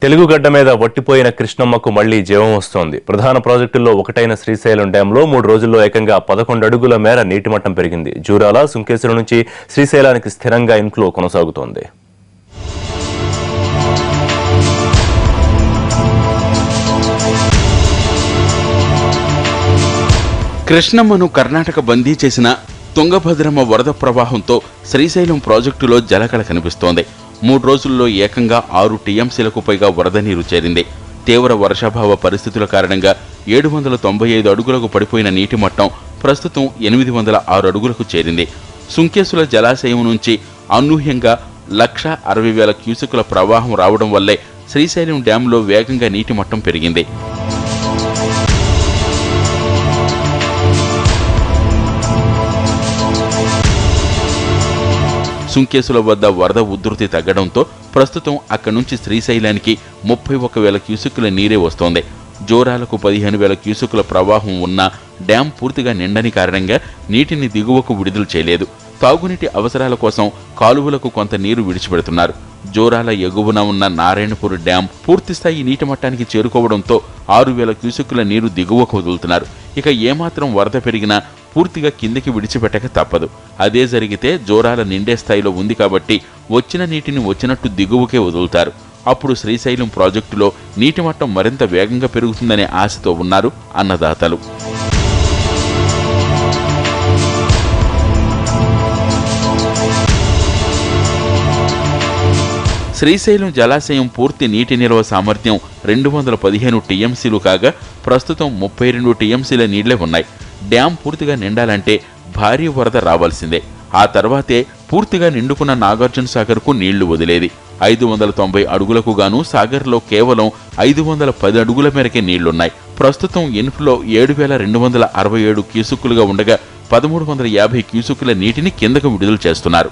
తెలుగు గడ్డ మీద వట్టిపోయిన కృష్ణమ్మకు మళ్లీ జీవం వస్తోంది. ప్రధాన ప్రాజెక్టుల్లో ఒకటైన శ్రీశైలం డ్యాంలో 3 రోజుల్లో ఏకంగా 11 అడుగుల మేర నీటి మట్టం పెరిగింది. జూరాల, సుంకేశ్వరం నుంచి శ్రీశైలానికి స్థిరంగా ఇన్ఫ్లో కొనసాగుతోంది. కృష్ణమ్మను కర్ణాటక బందీ చేసిన తుంగభద్రమ్మ వరద ప్రవాహంతో శ్రీశైలం ప్రాజెక్టులో జలకళ కనిపిస్తోంది. 3 రోజుల్లో ఏకంగా 6 టీఎంసీలకు పైగా వరద నీరు చేరింది. తీవ్ర వర్షాభావ పరిస్థితుల కారణంగా 795 అడుగులకు పడిపోయిన నీటి మట్టం ప్రస్తుతం 806 అడుగులకు చేరింది. సుంకేసుల జలాశయం నుంచి అనూహ్యంగా 1,60,000 క్యూసెక్కుల ప్రవాహం రావడం వల్లే శ్రీశైలం డ్యాంలో వేగంగా నీటి మట్టం పెరిగింది. సుంకేసుల వద్ద వరద ఉధృతి తగ్గడంతో ప్రస్తుతం అక్కడి నుంచి శ్రీశైలానికి 31,000 క్యూసెక్కుల నీరే వస్తోంది. జోరాలకు 15,000 క్యూసెక్కుల ప్రవాహం ఉన్నా డ్యాం పూర్తిగా నిండని కారణంగా నీటిని దిగువకు విడుదల చేయలేదు. తాగునీటి అవసరాల కోసం కాలువలకు కొంత నీరు విడిచిపెడుతున్నారు. జోరాల ఎగువన ఉన్న నారాయణపూర్ డ్యాం పూర్తిస్థాయి నీటి మట్టానికి చేరుకోవడంతో 6,000 క్యూసెక్కుల నీరు దిగువకు వదులుతున్నారు. ఇక ఏమాత్రం వరద పెరిగినా పూర్తిగా కిందకి విడిచిపెట్టక తప్పదు. అదే జరిగితే జోరాల నిండే స్థాయిలో ఉంది కాబట్టి వచ్చిన నీటిని వచ్చినట్టు దిగువకే వదులుతారు. అప్పుడు శ్రీశైలం ప్రాజెక్టులో నీటి మట్టం మరింత వేగంగా పెరుగుతుందనే ఆశతో ఉన్నారు అన్నదాతలు. శ్రీశైలం జలాశయం పూర్తి నీటి నిల్వ సామర్థ్యం 215 టీఎంసీలు కాగా ప్రస్తుతం 32 టీఎంసీల నీళ్లే ఉన్నాయి. డ్యాం పూర్తిగా నిండాలంటే భారీ వరద రావాల్సిందే. ఆ తర్వాతే పూర్తిగా నిండుకున్న నాగార్జున సాగర్కు నీళ్లు వదిలేది. 590 అడుగులకు గాను సాగర్లో కేవలం 510 అడుగుల మేరకే నీళ్లున్నాయి. ప్రస్తుతం ఇన్ఫ్లో 7,267 క్యూసెక్కులుగా ఉండగా 1,350 క్యూసెక్కుల నీటిని కిందకు విడుదల చేస్తున్నారు.